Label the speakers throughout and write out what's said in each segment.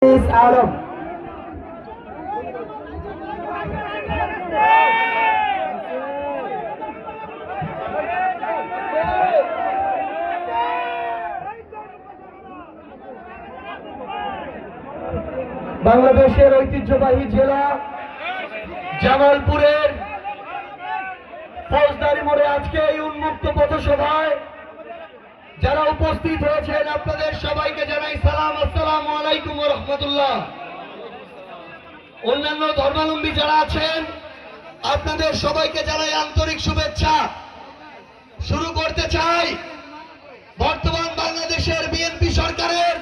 Speaker 1: আলম বাংলাদেশের ঐতিহ্যবাহী জেলা জামালপুরের ফৌজদারি মোড়ে আজকে এই উন্মুক্ত পথসভায় যারা উপস্থিত হয়েছেন আপনাদের সবাইকে জানাই সালাম, আসসালামু আলাইকুম ওয়া রাহমাতুল্লাহ। অন্যান্য ধর্মাবলম্বী যারা আছেন আপনাদের সবাইকে জানাই আন্তরিক শুভেচ্ছা। শুরু করতে চাই বর্তমান বাংলাদেশের বিএনপি সরকারের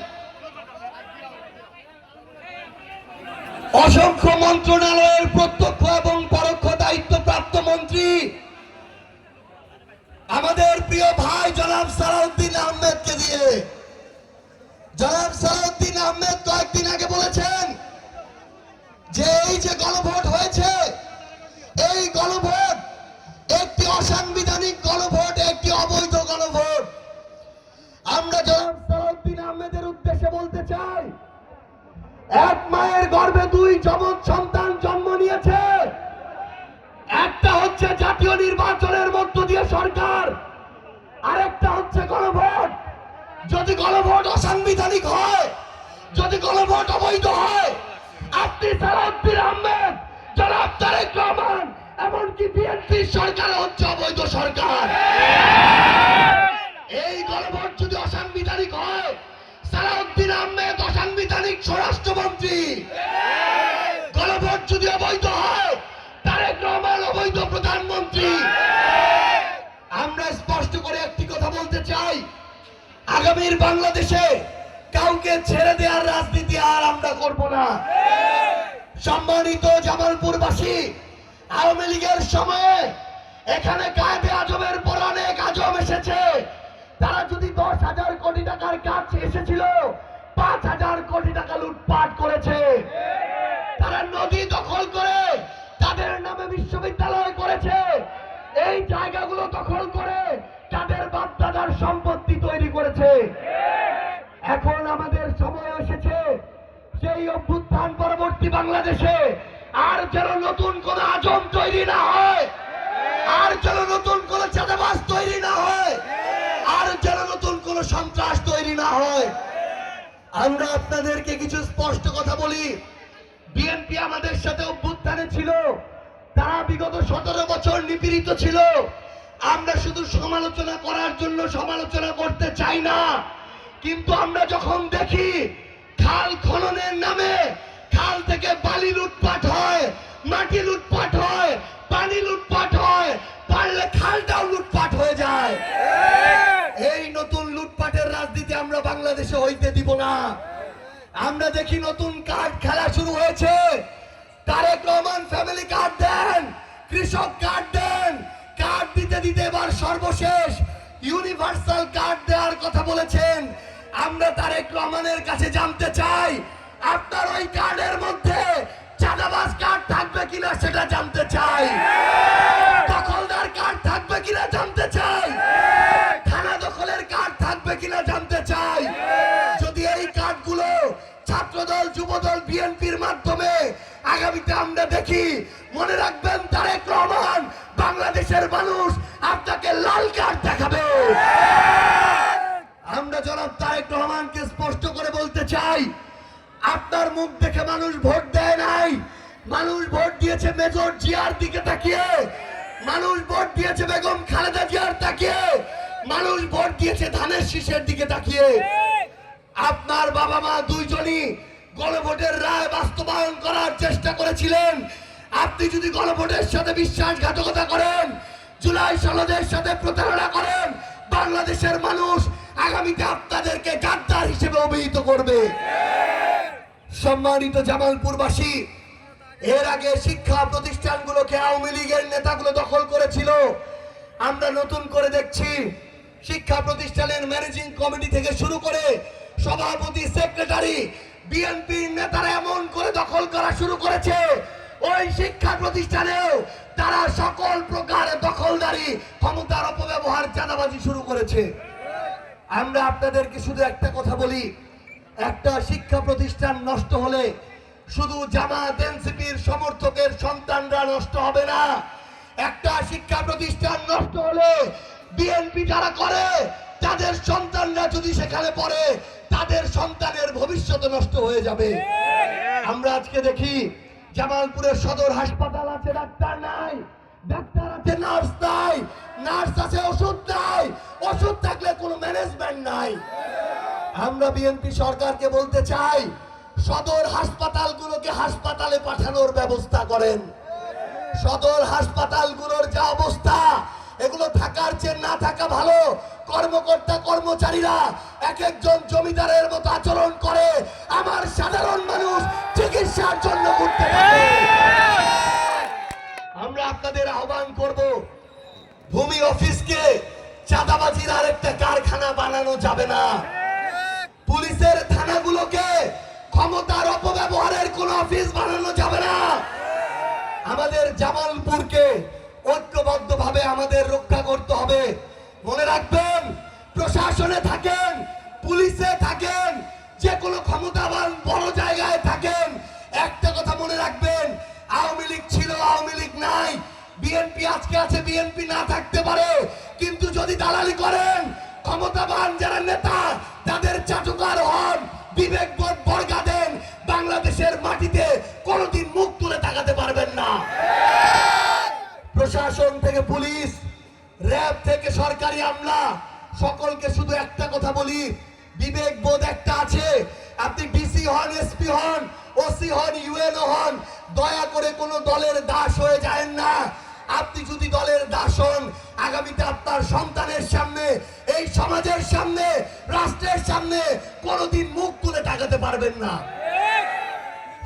Speaker 1: অসংখ্য মন্ত্রণালয়ের প্রত্যক্ষ এবং পরোক্ষ দায়িত্বপ্রাপ্ত মন্ত্রী আমাদের প্রিয় ভাই জনাব সালাউদ্দিন আহমেদকে দিয়ে। জনাব সালাউদ্দিন আহমেদ কয়েকদিন আগে বলেছেন যে এই যে গণভোট হয়েছে, এই গণভোট একটি অসাংবিধানিক গণভোট, একটি অবৈধ গণভোট। আমরা জনাব সালাউদ্দিন আহমেদের উদ্দেশ্যে বলতে চাই, এক মায়ের গর্ভে দুই যমজ সন্তান জন্ম নিয়েছে। একটা হচ্ছে জাতীয় নির্বাচনের মধ্য দিয়ে সরকার, আরেকটা হচ্ছে গণভোট। যদি গণভোট অসাংবিধানিক হয়, যদি গণভোট অবৈধ হয়, আপনি সালাউদ্দিন আহমেদ, জনাব তারেক রহমান, এমনকি বিএনপি সরকার হচ্ছে অবৈধ সরকার। এই গণভোট যদি অসাংবিধানিক হয়, সালাউদ্দিন আহমেদ অসাংবিধানিক স্বরাষ্ট্রমন্ত্রী। গণভোট যদি অবৈধ হয়, তারেক রহমান অবৈধ প্রধানমন্ত্রী। আমরা স্পষ্ট করে একটি কথা বলতে চাই, আগামীর বাংলাদেশে কাউকে ছেড়ে দেওয়ার রাজনীতি আর আমরা করব না। সম্মানিত জামালপুরবাসী, আওয়ামী লীগের সময়ে এখানে কায়েদে আজমের পর অনেক আজম এসেছে। তারা যদি 10,000 কোটি টাকার কাজ এসেছিল, 5,000 কোটি টাকা লুটপাট করেছে। তারা নদী দখল করে তাদের নামে বিশ্ববিদ্যালয় করেছে। এই জায়গাগুলো দখল করে তাদের বাপ-দাদার সম্পত্তি তৈরি করেছে। এখন আমাদের সময় এসেছে সেই অভ্যুত্থান পরবর্তী বাংলাদেশে আর যেন নতুন কোন আজম তৈরি না হয়, আর যেন নতুন কোন চাঁদাবাজ তৈরি না হয়, আর যেন নতুন কোন সন্ত্রাস তৈরি না হয়। আমরা আপনাদেরকে কিছু স্পষ্ট কথা বলি, বিএনপি আমাদের সাথে অভ্যুত্থানে ছিল, তারা বিগত 17 বছর নিপীড়িত ছিল। আমরা শুধু সমালোচনা করার জন্য সমালোচনা করতে চাই না, কিন্তু আমরা যখন দেখি খাল খননের নামে খাল থেকে বালি লুটপাট হয়, মাটি লুটপাট হয়, পানি লুটপাট হয়, পারলে খালটাও লুটপাট হয়ে যায়। এই নতুন লুটপাটের রাজনীতি আমরা বাংলাদেশে হইতে দিব না। আমরা দেখি নতুন কার্ড খেলা শুরু হয়েছে। তারেক রহমান ফ্যামিলি কার্ড দেন, কৃষক কার্ড দেন, কার্ড দিতে দিতে এবার সর্বশেষ ইউনিভার্সাল কার্ড দেওয়ার কথা বলেছেন। আমরা তারেক রহমানের কাছে জানতে চাই, আপনার ওই কার্ডের মধ্যে চাঁদাবাজ কার্ড থাকবে কিনা সেটা জানতে চাই, দখলদার কার্ড থাকবে কিনা জানতে চাই, থানা দখলের কার্ড থাকবে কিনা জানতে চাই। যদি এই কার্ডগুলো ছাত্রদল, যুবদল, বিএনপির মাধ্যমে আগামীতে আমরা দেখি, মনে রাখবেন তারেক রহমান, বাংলাদেশের মানুষ আপনাকে লাল কার্ড দেখাবে। আমরা জনাব তারেক রহমানকে স্পষ্ট করে বলতে চাই, আপনার মুখ দেখে মানুষ ভোট দেয় নাই। মানুষ ভোট দিয়েছে মেজর জিয়ার দিকে তাকিয়ে, মানুষ ভোট দিয়েছে বেগম খালেদা জিয়ার তাকিয়ে, মানুষ ভোট দিয়েছে ধানের শীষের দিকে তাকিয়ে। আপনার বাবা মা দুইজনই গণভোটের রায় বাস্তবায়ন করার চেষ্টা করেছিলেন। আপনি যদি গণভোটের সাথে বিশ্বাসঘাতকতা করেন, জুলাই সনদের সাথে প্রতারণা করেন, বাংলাদেশের মানুষ আগামীতে আপনাদেরকে গাদ্দার হিসেবে অভিহিত করবে। সম্মানিত জামালপুরবাসী, এর আগে শিক্ষা প্রতিষ্ঠানগুলোকে আওয়ামী লীগের নেতাগুলো দখল করেছিল। আমরা নতুন করে দেখছি শিক্ষা প্রতিষ্ঠানের ম্যানেজিং কমিটি থেকে শুরু করে সভাপতি, সেক্রেটারি, বিএনপির নেতারা এমন করে দখল করা শুরু করেছে, ওই শিক্ষা প্রতিষ্ঠানেও তারা সকল প্রকার দখলদারি, ক্ষমতার অপব্যবহার, চাঁদাবাজি শুরু করেছে। আমরা আপনাদেরকে শুধু একটা কথা বলি, একটা শিক্ষা প্রতিষ্ঠান নষ্ট হলে শুধু জামাত এনসিপির সমর্থকের সন্তানরা নষ্ট হবে না, একটা শিক্ষা প্রতিষ্ঠান নষ্ট হলে বিএনপি যারা করে তাদের সন্তানরা যদি সেখানে পড়ে তাদের সন্তানের ভবিষ্যৎ নষ্ট হয়ে যাবে। আমরা আজকে দেখি জামালপুরের সদর হাসপাতাল আছে, ডাক্তার নাই, ডাক্তার আছে নার্স নাই, নার্স আছে ওষুধ নাই, ওষুধ থাকলে কোনো ম্যানেজমেন্ট নাই। আমরা বিএনপি সরকারকে বলতে চাই, সদর হাসপাতালগুলোকে হাসপাতালে পাঠানোর ব্যবস্থা করেন। সদর হাসপাতালগুলোর যা অবস্থা, এগুলো থাকার চেয়ে না থাকা ভালো। কর্মকর্তা কর্মচারীরা এক একজন জমিদারের মতো আচরণ করে, আমার সাধারণ মানুষ চিকিৎসার জন্য ঘুরতে থাকে। আমরা আপনাদের আহ্বান করব, ভূমি অফিসকে চাঁদাবাজির আরেকটা কারখানা বানানো যাবে না। পুলিশের থানাগুলোকে ক্ষমতার অপব্যবহারের কোন অফিস বানানো যাবে না। আমাদের জামালপুরকে ঐক্যবদ্ধভাবে আমাদের রক্ষা করতে হবে। মনে রাখবেন, প্রশাসনে থাকেন, পুলিশে থাকেন, যে কোনো ক্ষমতাবান বড় জায়গায় থাকেন, একটা কথা মনে রাখবেন, আওয়ামী লীগ ছিল, আওয়ামী লীগ নাই, বিএনপি আজকে আছে, বিএনপি না থাকতে পারে, কিন্তু যদি দালালি করেন, ক্ষমতাবান যারা নেতা তাদের চাটুকার হন, বিবেকবোধ বর্গা দেন, বাংলাদেশের মাটিতে কোনোদিন মুখ তুলে তাকাতে পারবেন না। প্রশাসন থেকে পুলিশ, র্যাব থেকে সরকারি আমলা, সকলকে শুধু একটা কথা বলি, বিবেকবোধ একটা আছে। আপনি ডিসি হন, এসপি হন, ওসি হন, ইউএনও হন, দয়া করে কোনো দলের দাস হয়ে যায়েন না। আপনি যদি দলের দাস হন, আগামীতে আপনার সন্তানের সামনে, এই সমাজের সামনে, রাষ্ট্রের সামনে কোনোদিন মুখ তুলে তাকাতে পারবেন না।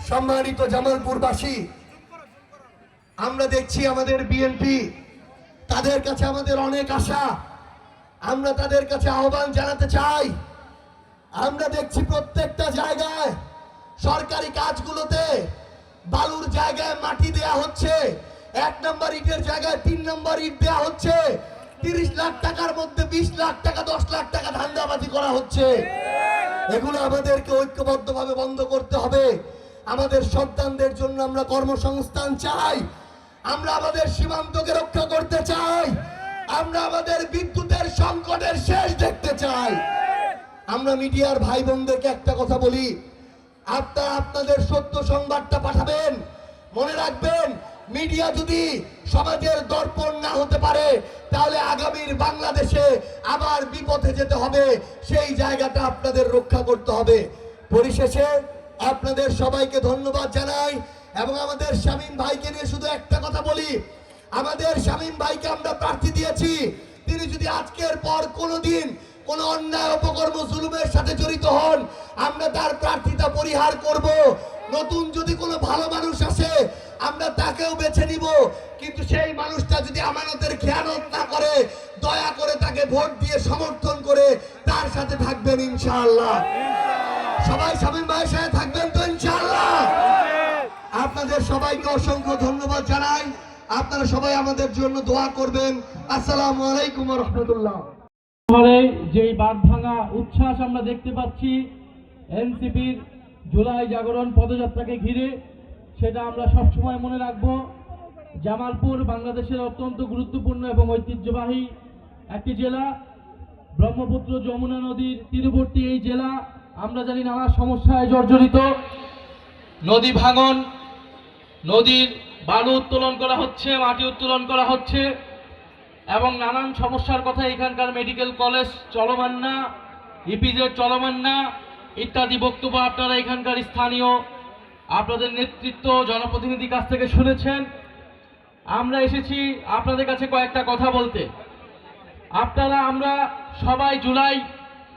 Speaker 1: সম্মানিত জামালপুরবাসী, আমরা দেখছি আমাদের বিএনপি, তাদের কাছে আমাদের অনেক আশা। আমরা তাদের কাছে আহ্বান জানাতে চাই, আমরা দেখছি প্রত্যেকটা জায়গায় সরকারি কাজগুলোতে বালুর জায়গায় মাটি দেয়া হচ্ছে, 1 নম্বর ইটের জায়গায় 3 নম্বর ইট দেয়া হচ্ছে, 30 লাখ টাকার মধ্যে 20 লাখ টাকা, 10 লাখ টাকা ধান্দাবাজি করা হচ্ছে। এগুলো আমাদেরকে ঐক্যবদ্ধভাবে বন্ধ করতে হবে। আমাদের সন্তানদের জন্য আমরা কর্মসংস্থান চাই, আমরা আমাদের সীমান্তকে রক্ষা করতে চাই, আমরা আমাদের বিদ্যুতের সংকটের শেষ দেখতে চাই। আমরা মিডিয়ার ভাই বোনদেরকে একটা কথা বলি, আপনারা আপনাদের সত্য সংবাদটা পাঠাবেন। মনে রাখবেন, মিডিয়া যদি সমাজের দর্পণ না হতে পারে, তাহলে আগামীর বাংলাদেশে আবার বিপথে যেতে হবে। সেই জায়গাটা আপনাদের রক্ষা করতে হবে। পরিশেষে আপনাদের সবাইকে ধন্যবাদ জানাই এবং আমাদের শামীম ভাইকে নিয়ে শুধু একটা কথা বলি, আমাদের শামীম ভাইকে আমরা প্রার্থী দিয়েছি। তিনি যদি আজকের পর কোনোদিন কোন অন্যায় অপকর্ম জুলুমের সাথে জড়িত হন, আমরা তার প্রার্থিতা পরিহার করব। নতুন যদি কোনো ভালো মানুষ আসে, আমরা তাকেও বেছে নিব, কিন্তু সেই মানুষটা যদি আমানতের খেয়ানত না করে, দয়া করে তাকে ভোট দিয়ে সমর্থন করে তার সাথে থাকবেন ইনশাআল্লাহ। সবাই শামীম ভাইয়ের সাথে থাকবেন তো ইনশাআল্লাহ। আপনাদের সবাইকে অসংখ্য ধন্যবাদ জানাই। আপনারা সবাই আমাদের জন্য দোয়া করবেন। আসসালামু আলাইকুম ওয়া রাহমাতুল্লাহ।
Speaker 2: যেই বাঁধ ভাঙা উচ্ছ্বাস আমরা দেখতে পাচ্ছি এনসিপির জুলাই জাগরণ পদযাত্রাকে ঘিরে, সেটা আমরা সবসময় মনে রাখব। জামালপুর বাংলাদেশের অত্যন্ত গুরুত্বপূর্ণ এবং ঐতিহ্যবাহী একটি জেলা। ব্রহ্মপুত্র যমুনা নদীর তীরবর্তী এই জেলা, আমরা জানি নানা সমস্যায় জর্জরিত। নদী ভাঙন, নদীর বালু উত্তোলন করা হচ্ছে, মাটি উত্তোলন করা হচ্ছে এবং নানান সমস্যার কথা। এখানকার মেডিকেল কলেজ চলমান না, ইপিজেড চলমান না, ইত্যাদি বক্তব্য আপনারা এখানকার স্থানীয় আপনাদের নেতৃত্ব জনপ্রতিনিধির কাছ থেকে শুনেছেন। আমরা এসেছি আপনাদের কাছে কয়েকটা কথা বলতে। আপনারা, আমরা সবাই জুলাই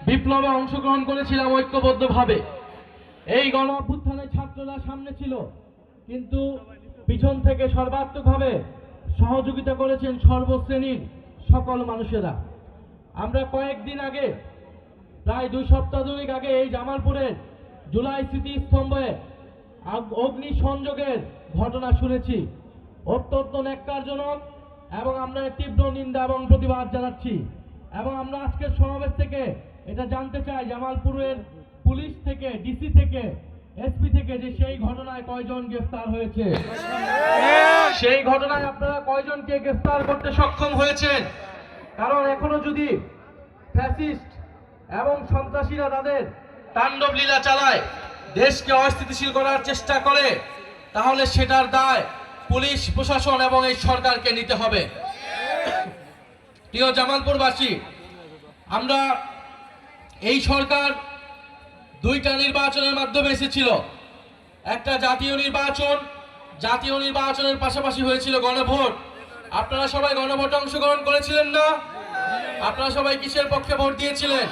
Speaker 2: বিপ্লবে অংশগ্রহণ করেছিলাম ঐক্যবদ্ধভাবে। এই গণ অভ্যুত্থানে ছাত্ররা সামনে ছিল, কিন্তু পিছন থেকে সর্বাত্মকভাবে সহযোগিতা করেছেন সর্বশ্রেণীর সকল মানুষেরা। আমরা কয়েকদিন আগে, প্রায় 2 সপ্তাহ আগে এই জামালপুরের জুলাই স্মৃতিস্তম্ভে অগ্নি সংযোগের ঘটনা শুনেছি। অত্যন্ত ন্যাক্কারজনক এবং আমরা তীব্র নিন্দা এবং প্রতিবাদ জানাচ্ছি। এবং আমরা আজকের সমাবেশ থেকে এটা জানতে চাই, জামালপুরের পুলিশ থেকে, ডিসি থেকে, এসপি থেকে যে সেই ঘটনায় কয়জন গ্রেফতার হয়েছে, সেই ঘটনায় আপনারা কয়জনকে গ্রেফতার করতে সক্ষম হয়েছেন? কারণ এখনো যদি ফ্যাসিস্ট এবং সন্ত্রাসীরা তাদের তাণ্ডব লীলা চালায়, দেশকে অস্থিতিশীল করার চেষ্টা করে, তাহলে সেটার দায় পুলিশ প্রশাসন এবং এই সরকারকে নিতে হবে। প্রিয় জামালপুরবাসী, আমরা এই সরকার দুইটা নির্বাচনের মাধ্যমে এসেছিল। একটা জাতীয় নির্বাচন, জাতীয় নির্বাচনের পাশাপাশি হয়েছিল গণভোট। আপনারা সবাই গণভোটে অংশগ্রহণ করেছিলেন না? আপনারা সবাই কিসের পক্ষে ভোট দিয়েছিলেন?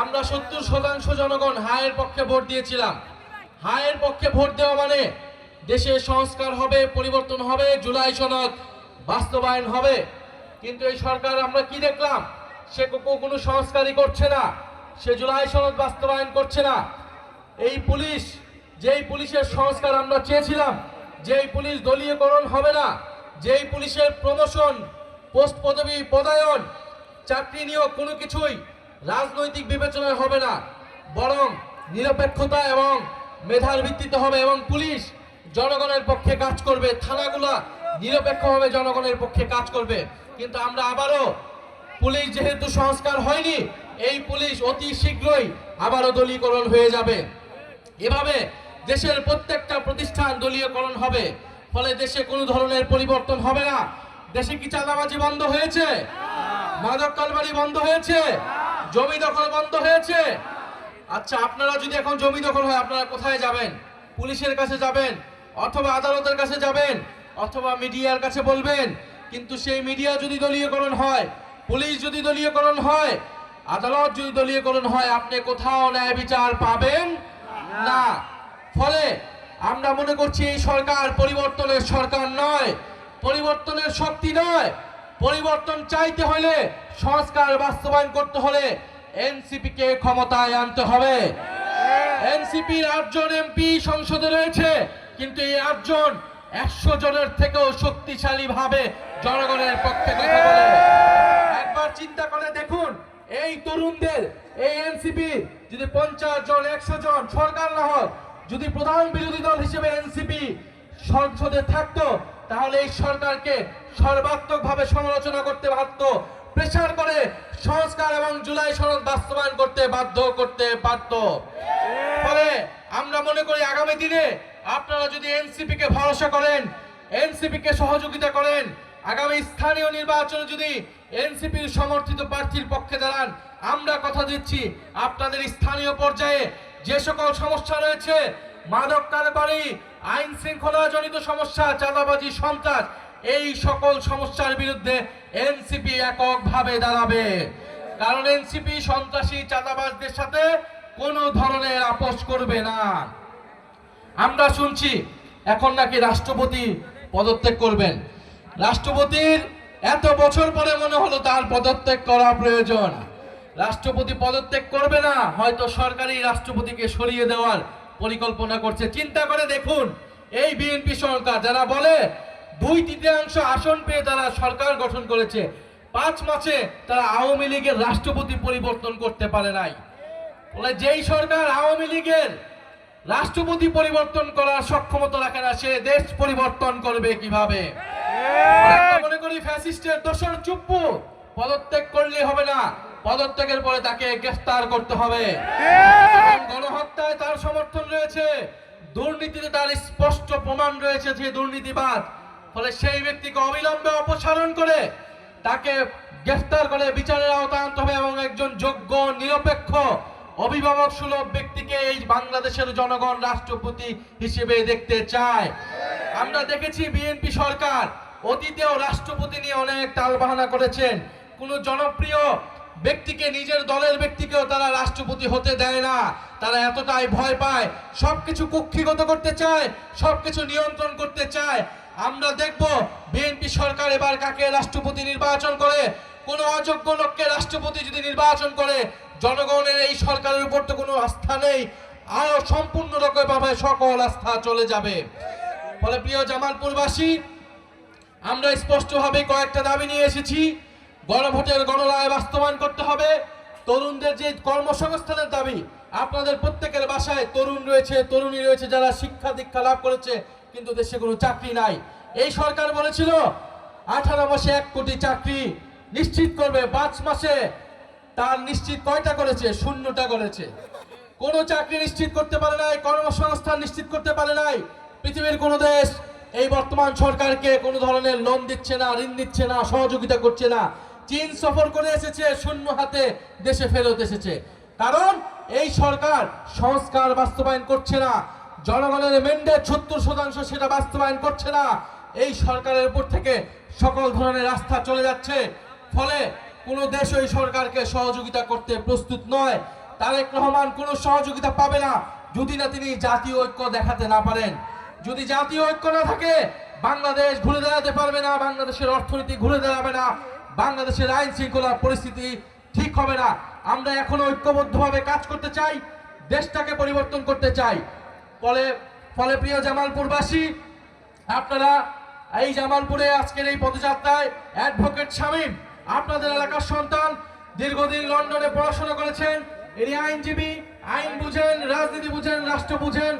Speaker 2: আমরা 70% জনগণ হায়ের পক্ষে ভোট দিয়েছিলাম। হায়ের পক্ষে ভোট দেওয়া মানে দেশের সংস্কার হবে, পরিবর্তন হবে, জুলাই সনদ বাস্তবায়ন হবে। কিন্তু এই সরকার আমরা কি দেখলাম? সে কোনো সংস্কারই করছে না, সে জুলাই সনদ বাস্তবায়ন করছে না। এই পুলিশ, যেই পুলিশের সংস্কার আমরা চেয়েছিলাম, যেই পুলিশ দলীয়করণ হবে না, যেই পুলিশের প্রমোশন, পোস্ট পদবি, পদায়ন, চাকরি নিয়োগ কোনো কিছুই রাজনৈতিক বিবেচনায় হবে না, বরং নিরপেক্ষতা এবং মেধার ভিত্তিতে হবে, এবং পুলিশ জনগণের পক্ষে কাজ করবে, থানাগুলা নিরপেক্ষভাবে জনগণের পক্ষে কাজ করবে। কিন্তু আমরা আবারও পুলিশ যেহেতু সংস্কার হয়নি, এই পুলিশ অতি শীঘ্রই আবারও দলীয়করণ হয়ে যাবে। এভাবে দেশের প্রত্যেকটা প্রতিষ্ঠান দলীয়করণ হবে, ফলে দেশে কোনো ধরনের পরিবর্তন হবে না। দেশে কি চাঁদাবাজি বন্ধ হয়েছে? মাদক কারবারি বন্ধ হয়েছে? জমি দখল বন্ধ হয়েছে? আচ্ছা, আপনারা যদি এখন জমি দখল হয়, আপনারা কোথায় যাবেন? পুলিশের কাছে যাবেন, অথবা আদালতের কাছে যাবেন, অথবা মিডিয়ার কাছে বলবেন। কিন্তু সেই মিডিয়া যদি দলীয়করণ হয়, পুলিশ যদি দলীয়করণ হয়, আদালত যদি দলীয়করণ হয়, আপনি কোথাও ন্যায় বিচার পাবেন না। ফলে আমরা মনে করছি এই সরকার পরিবর্তনের সরকার নয়, পরিবর্তনের শক্তি নয়। পরিবর্তন চাইতে হলে, সংস্কার বাস্তবায়ন করতে হলে এনসিপি কে ক্ষমতায় আনতে হবে। এনসিপির 8 জন এমপি সংসদে রয়েছে, কিন্তু এই 8 জন 100 জনের থেকেও শক্তিশালী ভাবে জনগণের পক্ষে কথা বলে। একবার চিন্তা করে দেখুন, এই তরুণদের, এই এনসিপি যদি 50 জন, 100 জন সরকার না হয়, যদি প্রধান বিরোধী দল হিসেবে এনসিপি সংসদে থাকতো, তাহলে এই সরকারকে সর্বাত্মকভাবে সমালোচনা করতে পারত, প্রেসার করে সংস্কার এবং জুলাই সনদ বাস্তবায়ন করতে বাধ্য করতে পারত। ফলে আমরা মনে করি আগামী দিনে আপনারা যদি এনসিপি কে ভরসা করেন, এনসিপি কে সহযোগিতা করেন, আগামী স্থানীয় নির্বাচনে যদি এনসিপির সমর্থিত প্রার্থীর পক্ষে দাঁড়ান, আমরা কথা দিচ্ছি আপনাদের স্থানীয় পর্যায়ে যে সকল সমস্যা রয়েছে, মাদক কারবারি, আইন শৃঙ্খলা জনিত সমস্যা, চাঁদাবাজি, সন্ত্রাস, এই সকল সমস্যার বিরুদ্ধে এনসিপি এককভাবে দাঁড়াবে। কারণ এনসিপি সন্ত্রাসী, চাঁদাবাজদের সাথে কোনো ধরনের আপোষ করবে না। আমরা শুনছি এখন নাকি রাষ্ট্রপতি পদত্যাগ করবেন। রাষ্ট্রপতির এত বছর পরে মনে হলো তার পদত্যাগ করা প্রয়োজন। রাষ্ট্রপতি পদত্যাগ করবে না, হয়তো সরকারি রাষ্ট্রপতিকে সরিয়ে দেওয়ার পরিকল্পনা করছে। চিন্তা করে দেখুন, এই বিএনপি সরকার যারা বলে 2/3 আসন পেয়ে তারা সরকার গঠন করেছে, 5 মাসে তারা আওয়ামী লীগের রাষ্ট্রপতি পরিবর্তন করতে পারে নাই। বলে যেই সরকার আওয়ামী লীগের রাষ্ট্রপতি পরিবর্তন করার সক্ষমতা রাখে না, সে দেশ পরিবর্তন করবে কিভাবে? মনে করি ফ্যাসিস্টের দোসর চুপ্পু পদত্যাগ করলে হবে না, পদত্যাগের পরে তাকে গ্রেফতার করতে হবে। গণহত্যায় তার সমর্থন রয়েছে, দুর্নীতিতে তার স্পষ্ট প্রমাণ রয়েছে যে দুর্নীতিবাদ। ফলে সেই ব্যক্তিকে অবিলম্বে অপসারণ করে তাকে গ্রেফতার করে বিচারের আওতায় আনতে হবে, এবং একজন যোগ্য, নিরপেক্ষ, অভিভাবক সুলভ ব্যক্তিকে এই বাংলাদেশের জনগণ রাষ্ট্রপতি হিসেবে দেখতে চায়। আমরা দেখেছি বিএনপি সরকার অতীতেও রাষ্ট্রপতি নিয়ে অনেক টালবাহানা করেছেন। কোন জনপ্রিয় ব্যক্তিকে, নিজের দলের ব্যক্তিকেও তারা রাষ্ট্রপতি হতে দেয় না। তারা এতটাই ভয় পায়, সবকিছু কুক্ষিগত করতে চায়, সবকিছু নিয়ন্ত্রণ করতে চায়। আমরা দেখব বিএনপি সরকার এবার কাকে রাষ্ট্রপতি নির্বাচন করে। কোন অযোগ্য লোককে রাষ্ট্রপতি যদি নির্বাচন করে, জনগণের এই সরকারের উপর তো কোনো আস্থা নেই, আরো সম্পূর্ণ রকমভাবে সকল আস্থা চলে যাবে। ফলে প্রিয় জামালপুরবাসী, আমরা স্পষ্টভাবে কয়েকটা দাবি নিয়ে এসেছি। গণভোটের গণরায় বাস্তবায়ন করতে হবে। তরুণদের যে কর্মসংস্থানের দাবি, আপনাদের প্রত্যেকের বাসায় তরুণ রয়েছে, তরুণী রয়েছে যারা শিক্ষা দীক্ষা লাভ করেছে, কিন্তু দেশে কোনো চাকরি নাই। এই সরকার বলেছিল 18 মাসে 1 কোটি চাকরি নিশ্চিত করবে, 5 মাসে তার নিশ্চিত কয়টা করেছে? 0টা করেছে। কোনো চাকরি নিশ্চিত করতে পারে নাই, কর্মসংস্থান নিশ্চিত করতে পারে নাই। পৃথিবীর কোনো দেশ এই বর্তমান সরকারকে কোনো ধরনের লোন দিচ্ছে না, ঋণ দিচ্ছে না, সহযোগিতা করছে না। চীন সফর করে এসেছে, শূন্য হাতে দেশে ফেরত এসেছে। কারণ এই সরকার সংস্কার বাস্তবায়ন করছে না, জনগণের ম্যান্ডেট 70% সেটা বাস্তবায়ন করছে না। এই সরকারের উপর থেকে সকল ধরনের আস্থা চলে যাচ্ছে, ফলে কোনো দেশ ওই সরকারকে সহযোগিতা করতে প্রস্তুত নয়। তারেক রহমান কোনো সহযোগিতা পাবে না যদি না তিনি জাতীয় ঐক্য দেখাতে না পারেন। যদি জাতীয় ঐক্য না থাকে, বাংলাদেশ ঘুরে দাঁড়াতে পারবে না, বাংলাদেশের অর্থনীতি ঘুরে দাঁড়াবে না, বাংলাদেশের আইন শৃঙ্খলা পরিস্থিতি ঠিক হবে না। আমরা এখনো ঐক্যবদ্ধভাবে কাজ করতে চাই, দেশটাকে পরিবর্তন করতে চাই। ফলে প্রিয় জামালপুরবাসী, আপনারা এই জামালপুরে আজকের এই পদযাত্রায় অ্যাডভোকেট শামীম আপনাদের এলাকার সন্তান, দীর্ঘদিন লন্ডনে পড়াশোনা করেছেন, এর আইনজীবী, আইন বুঝেন, রাজনীতি বুঝেন, রাষ্ট্র বুঝেন।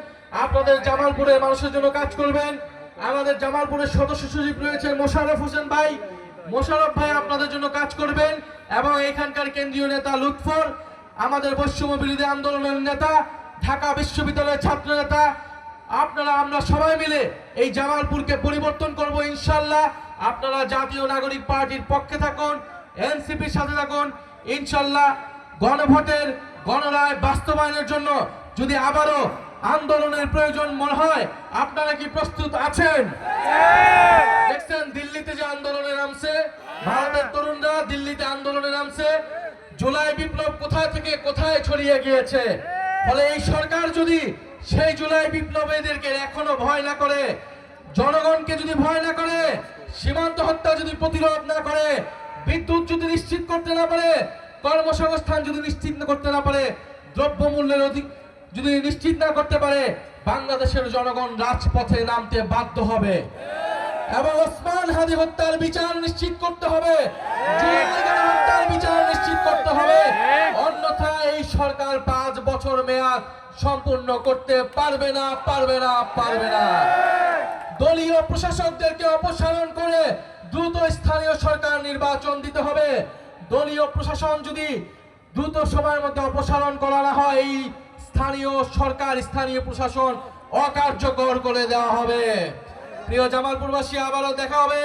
Speaker 2: আপনাদের জামালপুরের মানুষের জন্য কাজ করবেন। আমাদের জামালপুরের সদস্য সচিব রয়েছেন মোশাররফ হোসেন ভাই, মোশাররফ ভাই আপনাদের জন্য কাজ করবেন। এবং এখানকার কেন্দ্রীয় নেতা লুৎফর, আমাদের বৈষম্য বিরোধী আন্দোলনের নেতা, ঢাকা বিশ্ববিদ্যালয়ের ছাত্র নেতা, আমরা সবাই মিলে এই জামালপুরকে পরিবর্তন করব ইনশাল্লাহ। আপনারা জাতীয় নাগরিক পার্টির পক্ষে থাকুন, এনসিপির সাথে থাকুন ইনশাল্লাহ। গণভোটের গণরায় বাস্তবায়নের জন্য যদি আবারও আন্দোলনের প্রয়োজন মনে হয়, আপনারা কি প্রস্তুত আছেন? দেখছেন দিল্লিতে যে আন্দোলনে নামছে, ভারতের তরুণরা দিল্লিতে আন্দোলনে নামছে, জুলাই বিপ্লব কোথা থেকে কোথায় ছড়িয়ে গিয়েছে। ফলে এই সরকার যদি সেই জুলাই বিপ্লবীদেরকে এখনো ভয় না করে, জনগণকে যদি ভয় না করে, সীমান্ত হত্যা যদি প্রতিরোধ না করে, বিদ্যুৎ যদি নিশ্চিত করতে না পারে, কর্মসংস্থান যদি নিশ্চিত করতে না পারে, দ্রব্যমূল্যের যদি নিশ্চিত না করতে পারে, বাংলাদেশের জনগণ রাজপথে নামতে বাধ্য হবে। এবং ওসমান হাদি হত্যার বিচার নিশ্চিত করতে হবে, হত্যার বিচার নিশ্চিত করতে হবে। অন্যথায় এই সরকার 5 বছর মেয়াদ সম্পূর্ণ করতে পারবে না। দলীয় প্রশাসকদেরকে অপসারণ করে দ্রুত স্থানীয় সরকার নির্বাচন দিতে হবে। দলীয় প্রশাসন যদি দ্রুত সময়ের মধ্যে অপসারণ করা না হয়, এই স্থানীয় সরকার, স্থানীয় প্রশাসন অকার্যকর করে দেওয়া হবে। প্রিয় জামালপুরবাসী, আবারও দেখা হবে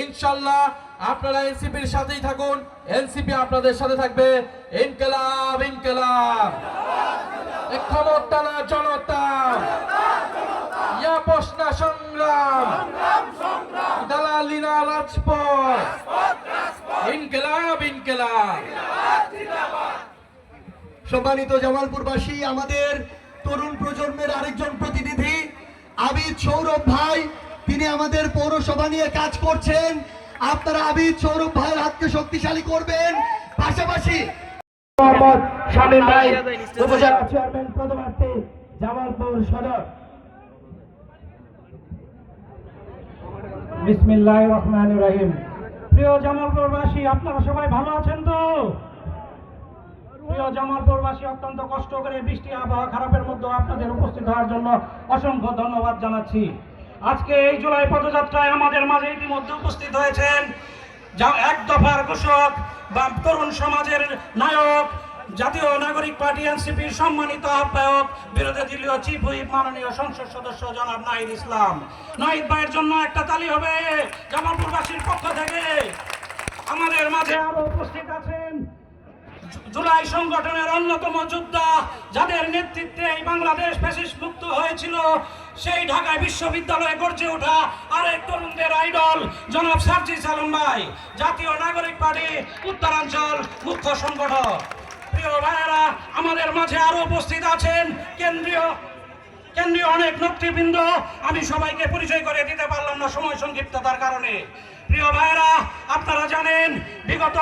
Speaker 2: ইনশাল্লাহ। আপনারা এনসিপির সাথেই থাকুন, এনসিপি আপনাদের সাথে থাকবে। ইনকিলাব ইনকিলাব, ক্ষমতা না জনতা, আপোষ না সংগ্রাম, দালালি না রাজপথ, ইনকিলাব ইনকিলাব।
Speaker 1: সম্মানিত জামালপুরবাসী, আমাদের তরুণ প্রজন্মের আরেকজন প্রতিনিধি আবিদ সৌরভ ভাই, তিনি আমাদের পৌরসভা নিয়ে কাজ করছেন। আপনারা আবিদ সৌরভ ভাইয়ের হাতকে শক্তিশালী করবেন। পাশাপাশি শামীম ভাই, উপজেলা চেয়ারম্যান পদপ্রার্থী, জামালপুর সদর।
Speaker 3: বিসমিল্লাহির রহমানির রহিম। প্রিয় জামালপুরবাসী, আপনারা সবাই ভালো আছেন তো? প্রিয় জামালপুরবাসী, অত্যন্ত কষ্ট করে বৃষ্টি আবহাওয়া খারাপের মধ্যে আপনাদের উপস্থিত হওয়ার জন্য অসংখ্য ধন্যবাদ জানাচ্ছি। আজকে এই জুলাই পদযাত্রায় আমাদের মাঝে ইতিমধ্যে উপস্থিত হয়েছেন এক দফার ঘোষক বা তরুণ সমাজের নায়ক, জাতীয় নাগরিক পার্টি এনসিপির সম্মানিত আহ্বায়ক, বিরোধী দলীয় চিফ হুইপ, মাননীয় সংসদ সদস্য জনাব নাহিদ ইসলাম। নাহিদ ভাইয়ের জন্য একটা তালি হবে জামালপুরবাসীর পক্ষ থেকে। আমাদের মাঝে আরো উপস্থিত আছেন জুলাই সংগঠনের অন্যতম যোদ্ধা, যাদের নেতৃত্বে এই বাংলাদেশ ফ্যাসিস্ট মুক্ত হয়েছিল, সেই ঢাকা বিশ্ববিদ্যালয়ে গড়ে ওঠা আরেক তরুণদের আইডল জনাব সার্জিস আলম ভাই, জাতীয় নাগরিক পার্টি উত্তরাঞ্চল মুখ্য সংগঠক। প্রিয় ভাইয়েরা, আমাদের মাঝে আরো উপস্থিত আছেন কেন্দ্রীয় অনেক নেতৃবৃন্দ। আমি সবাইকে পরিচয় করে দিতে পারলাম না সময় সংক্ষিপ্ততার কারণে। প্রিয় ভাইয়েরা, আপনারা জানেন বিগত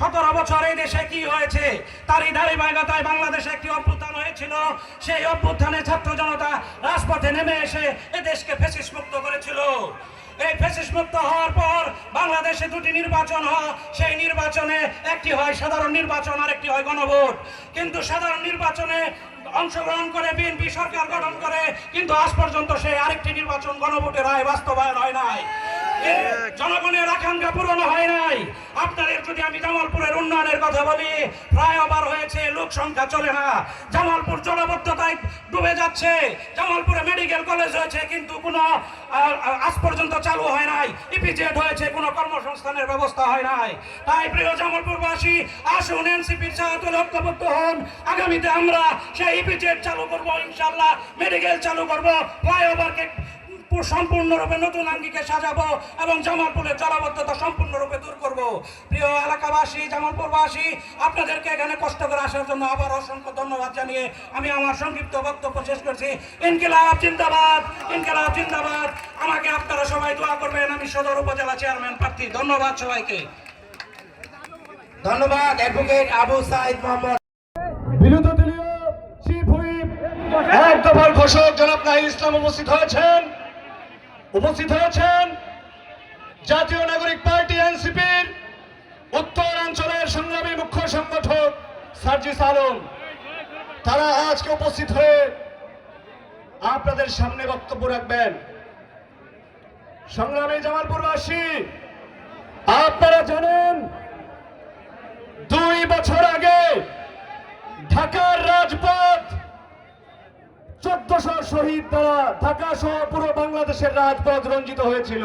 Speaker 3: 17 বছর এই দেশে কি হয়েছে, তারই ধারাবাহিকতায় বাংলাদেশে একটি অভ্যুত্থান হয়েছিল। সেই অভ্যুত্থানে ছাত্র জনতা রাজপথে নেমে এসে এ দেশকে ফ্যাসিস্ট মুক্ত করেছিল। এই ফ্যাসিস্ট মুক্ত হওয়ার পর বাংলাদেশে দুটি নির্বাচন হয়, সেই নির্বাচনে একটি হয় সাধারণ নির্বাচন আর একটি হয় গণভোট। কিন্তু সাধারণ নির্বাচনে অংশগ্রহণ করে বিএনপি সরকার গঠন করে, কিন্তু আজ পর্যন্ত সেই আরেকটি নির্বাচন গণভোটের রায় বাস্তবায়ন হয় নাই, জনগণের আকাঙ্ক্ষা পূরণ হয় নাই। আপনাদের যদি আমি জামালপুরের উন্নয়নের কথা বলি, ফ্লাইওভার হয়েছে, লোক সংখ্যা চলে না, জামালপুর জলবদ্ধতায় ডুবে যাচ্ছে, জামালপুরে মেডিকেল কলেজ হয়েছে কিন্তু কোনো আজ পর্যন্ত চালু হয় নাই, ইপিজেড হয়েছে, কোনো কর্মসংস্থানের ব্যবস্থা হয় নাই। তাই প্রিয় জামালপুরবাসী, আসুন এনসিপির সাথে ঐক্যবদ্ধ হন। আগামীতে আমরা সেই ইপিজেড চালু করব, ইনশাআল্লাহ মেডিকেল চালু করব, ফ্লাইওভারকে সম্পূর্ণরূপে নতুন আঙ্গিকে সাজাবো এবং জামালপুরের জলাবদ্ধতা সম্পূর্ণরূপে দূর করব। প্রিয় এলাকাবাসী, জামালপুরবাসী, আপনাদেরকে এখানে কষ্ট করে আসার জন্য আবার অসংখ্য ধন্যবাদ জানিয়ে আমি আমার সংক্ষিপ্ত বক্তব্য শেষ করছি। ইনকিলাব জিন্দাবাদ, ইনকিলাব জিন্দাবাদ। আমাকে আপনারা সবাই দোয়া করবেন, আমি সদর উপজেলা চেয়ারম্যান প্রার্থী। ধন্যবাদ সবাইকে।
Speaker 1: ধন্যবাদ অ্যাডভোকেট আবু সাইদ মোহাম্মদ।
Speaker 4: বিরোধী দলীয় চিফ হুইপ এক দফার ঘোষক জনাব নাহিদ ইসলাম উপস্থিত হয়েছেন জাতীয় নাগরিক পার্টি এনসিপির উত্তরাঞ্চলের সংগ্রামী মুখ্য সংগঠক সার্জিস আলম। তারা আজকে উপস্থিত হয়ে আপনাদের সামনে বক্তব্য রাখবেন। সংগ্রামী জামালপুরবাসী, আপনারা জানেন 2 বছর আগে ঢাকার রাজপথ 1400 শহীদ দ্বারা ঢাকা সহ পুরো বাংলাদেশের রাজপথ রঞ্জিত হয়েছিল।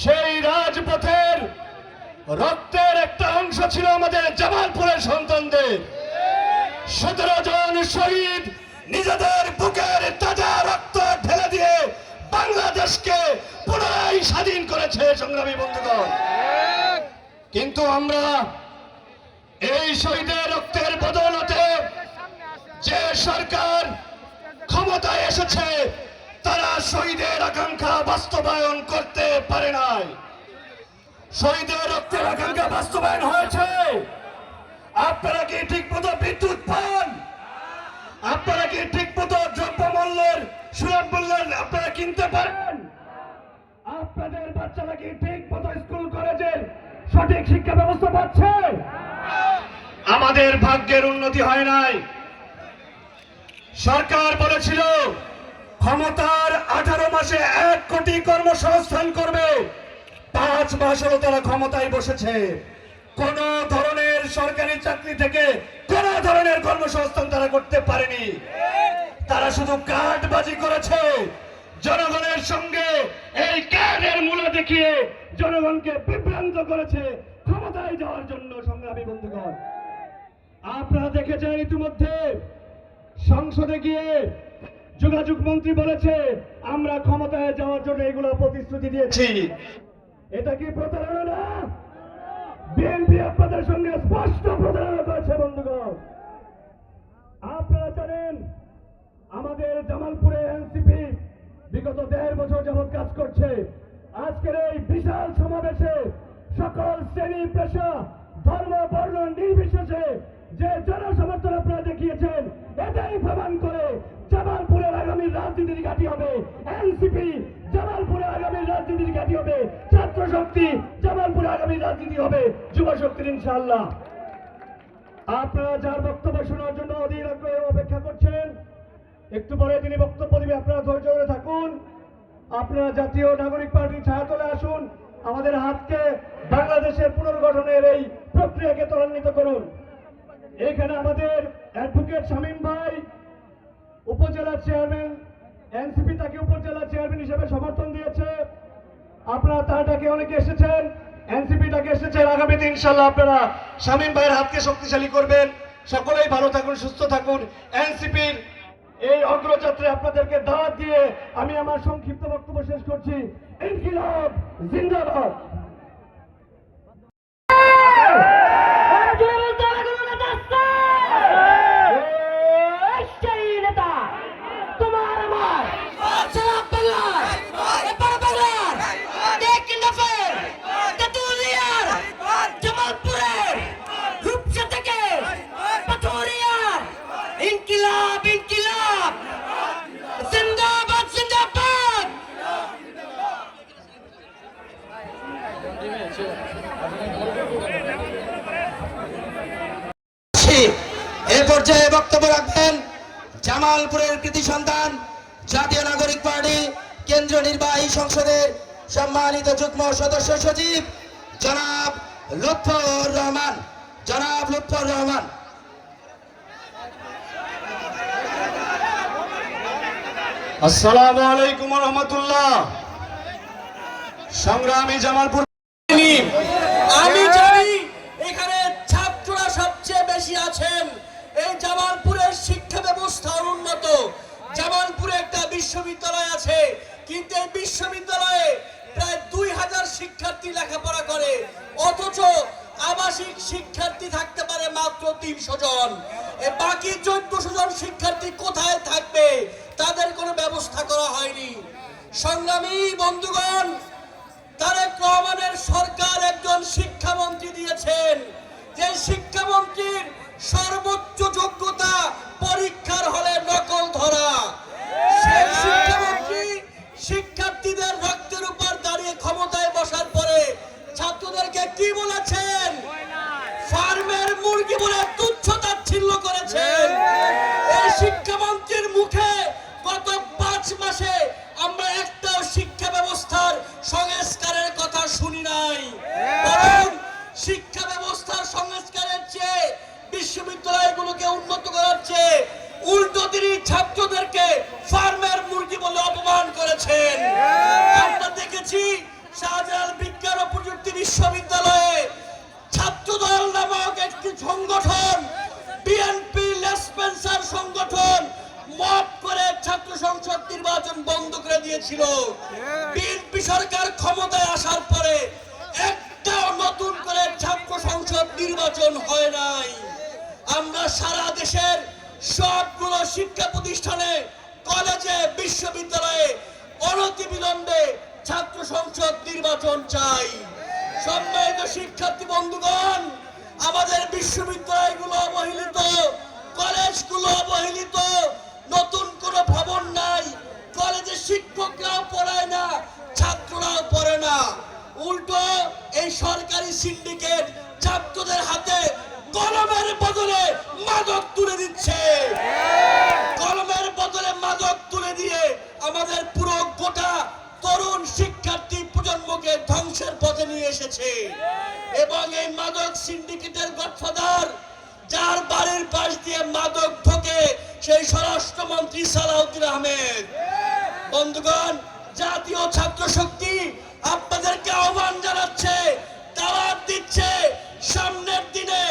Speaker 4: সেই রাজপথের রক্তের একটা অংশ ছিল আমাদের জামালপুরের সন্তানদের। 17 জন শহীদ নিজেদের বুকের তাজা রক্ত ঢেলে দিয়ে বাংলাদেশকে পুনরায় স্বাধীন করেছে সংগ্রামী বন্ধুগণ। কিন্তু আমরা এই শহীদের রক্তের বদৌলতে যে সরকার ক্ষমতায় এসেছে তারা শহীদের আকাঙ্ক্ষা বাস্তবায়ন করতে পারে নাই। শহীদের রক্তের আকাঙ্ক্ষা বাস্তবায়ন হয়েছে। আপনারা কি ঠিক মতো বিদ্যুৎ পান? আপনারা কি ঠিক মতো দ্রব্যমূল্যের সুলভ মূল্যের আপনারা কিনতে পারেন? আপনাদের বাচ্চারা কি ঠিক মতো স্কুল কলেজের সঠিক শিক্ষা ব্যবস্থা পাচ্ছে? আমাদের ভাগ্যের উন্নতি হয় নাই। সরকার বলেছিল ক্ষমতার 18 মাসে 1 কোটি কর্মসংস্থান করবে। 5 মাস হলো তারা ক্ষমতায় বসেছে। কোন ধরনের সরকারি চাকরি থেকে কোন ধরনের কর্মসংস্থান তারা করতে পারেনি। তারা শুধু কার্ডবাজি করেছে। জনগণের সঙ্গে এই কার্ডের মূল্য দেখিয়ে জনগণকে বিভ্রান্ত করেছে ক্ষমতায় যাওয়ার জন্য। সংগ্রামী বন্ধুগণ, আপনারা দেখেছেন ইতিমধ্যে সংসদে গিয়ে যোগাযোগ মন্ত্রী বলেছে আমরা ক্ষমতায় যাওয়ার জন্য এগুলো প্রতিশ্রুতি দিয়েছি। এটা কি প্রতারণা না? বিএনপি আপনাদের সঙ্গে স্পষ্ট প্রতারণা করেছে বন্ধুগণ। আপনারা জানেন আমাদের জামালপুরে এনসিপি বিগত 1.5 বছর যাবৎ কাজ করছে। আজকের এই বিশাল সমাবেশে সকল শ্রেণী পেশা ধর্ম বর্ণ নির্বিশেষে যে জনসমর্থন আপনারা দেখিয়েছেন, এটাই প্রমাণ করে জামালপুরের আগামী রাজনীতির ঘাঁটি হবে এনসিপি, জামালপুরের আগামী রাজনীতির ঘাঁটি হবে ছাত্র শক্তি, জামালপুরে আগামী রাজনীতি হবে যুব শক্তির ইনশাআল্লাহ। আপনারা যার বক্তব্য শোনার জন্য অধীর আগ্রহে অপেক্ষা করছেন, একটু পরে তিনি বক্তব্য দিবে, আপনারা ধৈর্য ধরে থাকুন। আপনারা জাতীয় নাগরিক পার্টির ছায়াতলে আসুন, আমাদের হাতকে বাংলাদেশের পুনর্গঠনের এই প্রক্রিয়াকে ত্বরান্বিত করুন। এখানে আমাদের অ্যাডভোকেট শামীম ভাই উপজেলা চেয়ারম্যান, এনসিপি তাকে উপজেলা চেয়ারম্যান হিসেবে সমর্থন দিয়েছে। আপনারা তার ডাকে অনেকে এসেছেন, এনসিপি ডাকে এসেছেন। আগামীতে ইনশাআল্লাহ আপনারা শামীম ভাইয়ের হাতকে শক্তিশালী করবেন। সকলেই ভালো থাকুন, সুস্থ থাকুন। এনসিপির এই অগ্রযাত্রায় আপনাদেরকে দাওয়াত দিয়ে আমি আমার সংক্ষিপ্ত বক্তব্য শেষ করছি। ইনকিলাব জিন্দাবাদ।
Speaker 1: ইনকিলাব ইনকিলাব জিন্দাবাদ জিন্দাবাদ।
Speaker 5: জামালপুরের কৃতি সন্তান জাতীয় নাগরিক পার্টি কেন্দ্রীয় নির্বাহী সংসদের সম্মানিত যুগ্ম সদস্য সচিব জনাব লুৎফর রহমান।
Speaker 4: আসসালামু আলাইকুম ওয়া রাহমাতুল্লাহ। সংগ্রামী জামালপুর,
Speaker 6: আমি জানি এখানে ছাত্ররা সবচেয়ে বেশি আছেন। এই জামালপুরের শিক্ষা ব্যবস্থা উন্নত। জামালপুরে একটা বিশ্ববিদ্যালয় আছে, কিন্তু এই বিশ্ববিদ্যালয়ে প্রায় 2000 শিক্ষার্থী লেখাপড়া করে, অথচ আবাসিক শিক্ষার্থী থাকতে পারে মাত্র 300 জন। বাকি 1400 জন শিক্ষার্থী কোথায় থাকবে? তাদের কোনো ব্যবস্থা করা হয়নি। সংগ্রামী বন্ধুগণ, তারেক রহমানের সরকার একজন শিক্ষামন্ত্রী দিয়েছেন, যে শিক্ষামন্ত্রীর সর্বোচ্চ যোগ্যতা পরীক্ষার হলে নকল ধরা। সেই শিক্ষামন্ত্রী শিক্ষার্থীদের রক্তের উপর দাঁড়িয়ে ক্ষমতায় বসার পরে ছাত্রদেরকে কি বলেছেন? ফার্মের মুরগি বলে তুচ্ছ-তাচ্ছিল্য করেছেন। এই শিক্ষামন্ত্রীর মুখে গত 5 মাসে আমরা একটাও শিক্ষা ব্যবস্থার সংস্কারের কথা শুনি নাই। বরং শিক্ষা ব্যবস্থার সংস্কারের চেয়ে, বিশ্ববিদ্যালয়গুলোকে উন্নত করার চেয়ে উল্টো তিনি ছাত্রদেরকে ফার্মের মুরগি বলে অপমান করেছেন। আমরা দেখেছি শাহজালাল বিজ্ঞান ও প্রযুক্তি বিশ্ববিদ্যালয়ে ছাত্রদল নামক একটি সংগঠন, বিএনপি লেসপেন্সার সংগঠন, মব করে ছাত্র সংসদ নির্বাচন বন্ধ করে দিয়েছিল। বিএনপি সরকার ক্ষমতায় আসার পরে একটাও নতুন করে ছাত্র সংসদ নির্বাচন হয় নাই। আমরা সারা দেশের সবগুলো শিক্ষা প্রতিষ্ঠানে, কলেজে, বিশ্ববিদ্যালয়ে অনতিবিলম্বে ছাত্র সংসদ নির্বাচন চাই। সম্মানিত শিক্ষার্থী বন্ধুগণ, আমাদের বিশ্ববিদ্যালয়গুলো অবহেলিত, কলেজগুলো অবহেলিত, নতুন কোনো ভবন নাই, কলেজে শিক্ষকরাও পড়ায় না, ছাত্ররাও পড়ে না। উল্টো এই সরকারি সিন্ডিকেট ছাত্রদের হাতে কলমের বদলে মাদক তুলে দিচ্ছে। কলমের বদলে মাদক তুলে দিয়ে আমাদের পুরো গোটা তরুণ শিক্ষার্থী প্রজন্মকে ধ্বংসের পথে নিয়ে এসেছে। এবং এই মাদক সিন্ডিকেটের গডফাদার, যার বাড়ির পাশ দিয়ে মাদক ঢোকে, সেই স্বরাষ্ট্রমন্ত্রী সালাউদ্দিন আহমেদ। বন্ধুগণ, জাতীয় ছাত্র শক্তি আপনাদেরকে আহ্বান জানাচ্ছে, দাওয়াত দিচ্ছে, সামনের দিনে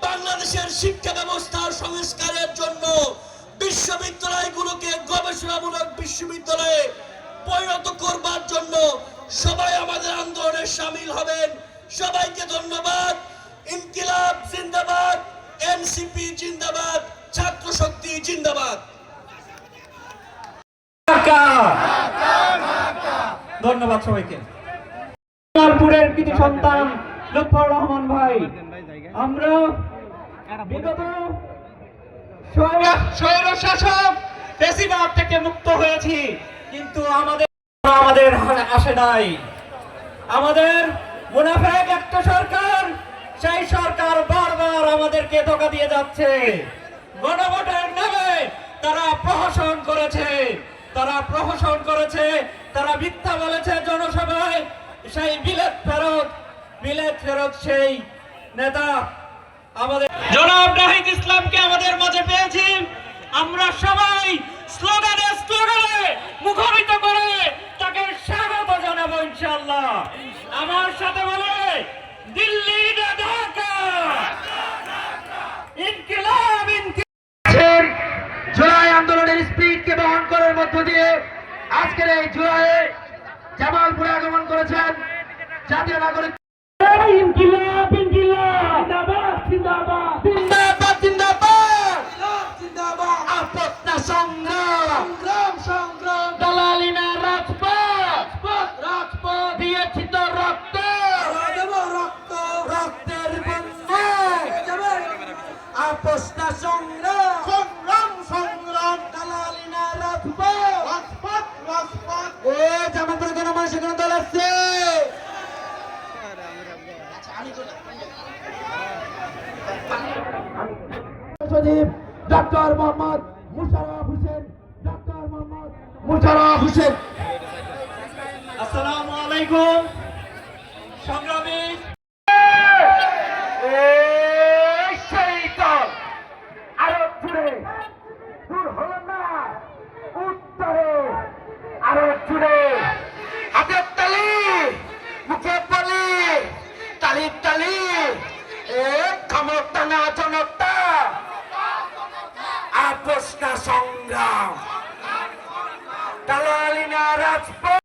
Speaker 6: বাংলাদেশের শিক্ষা ব্যবস্থার সংস্কারের জন্য বিশ্ববিদ্যালয়গুলোকে গবেষণামূলক বিশ্ববিদ্যালয়ে পরিণত করবার জন্য সবাই আমাদের আন্দোলনে শামিল হবেন। সবাইকে ধন্যবাদ। ইনকিলাব জিন্দাবাদ, এনসিপি জিন্দাবাদ, ছাত্র শক্তি জিন্দাবাদ।
Speaker 3: ধন্যবাদ সবাইকে। জামালপুরের কৃতি সন্তান লুৎফর রহমান ভাই, আমরা বিগত স্বৈরশাসক ফ্যাসিবাদ থেকে মুক্ত হয়েছি, কিন্তু আমাদের আসে নাই। আমাদের মুনাফেক একটা সরকার, সেই সরকার বারবার আমাদেরকে ধোঁকা দিয়ে যাচ্ছে। গণভোটের নামে তারা প্রহসন করেছে, তারা মিথ্যা বলেছে জনসভায়। সেই বিলেত ফেরত সেই নেতা আমাদের জনাব নাহিদ ইসলামকে আমাদের মাঝে পেয়েছি। আমরা সবাই স্লোগানে মুখরিত করে তাকে স্বাগত জানাবো ইনশাআল্লাহ। আমার সাথে বলে, দিল্লি না ঢাকা, ইনকিলাব জুলাই আন্দোলনের স্পিরিটকে বহন করার মধ্য দিয়ে আজকের এই জুলাইয়ে জামালপুরে আগমন করেছেন জাতীয় নাগরিক। ইনকিলাব জিন্দাবাদ, জিন্দাবাদ, জিন্দাবাদ, জিন্দাবাদ। আপত্তা সংগ্রাম, দালালি না রাজপথ দিয়েছি তো রক্ত, রক্তের বন্যায় আপস্তা সংগ্রাম, দালালি না রাজপথ। ও জামালপুরে কোনো মানুষের কোনো দল আছে? সচিব ডক্টর মোহাম্মদ মুশাররফ হোসেন।
Speaker 1: মুশাররফ হোসেন।
Speaker 3: আসসালামু আলাইকুম সংগ্রামী
Speaker 4: আরো জুড়ে দূর হলো না উত্তরে আরো জুড়ে হাতের তালি মুখে বলি তালি তালি এ ক্ষমতা না জনতা আপোষ না সংগ্রাম দালালি না রাজপথ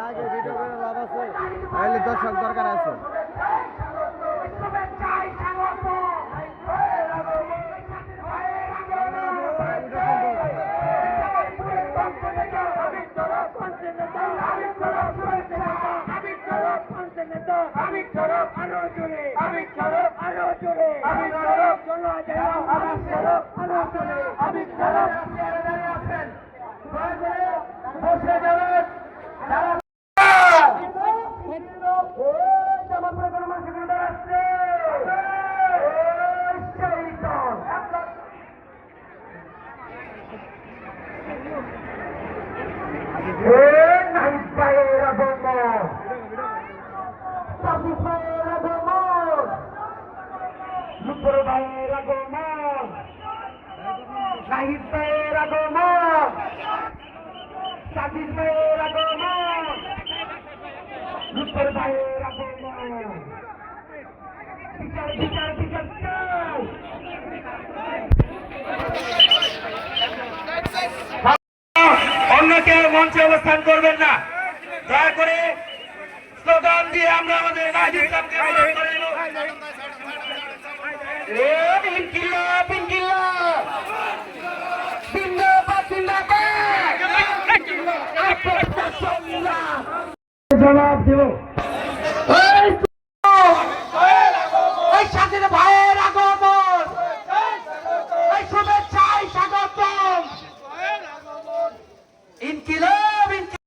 Speaker 7: আগে ভিডিও করে লাভ আছে তাহলে দর্শক দরকার আছে
Speaker 4: অন্য কেউ মঞ্চে অবস্থান করবেন না দয়া করে স্লোগান দিয়ে আমরা আমাদের নাহিদ ইসলামকে বরণ করে নেব। ইনকিলাব ইনকিলাব জিন্দাবাদ জিন্দাবাদ জবাব দেব।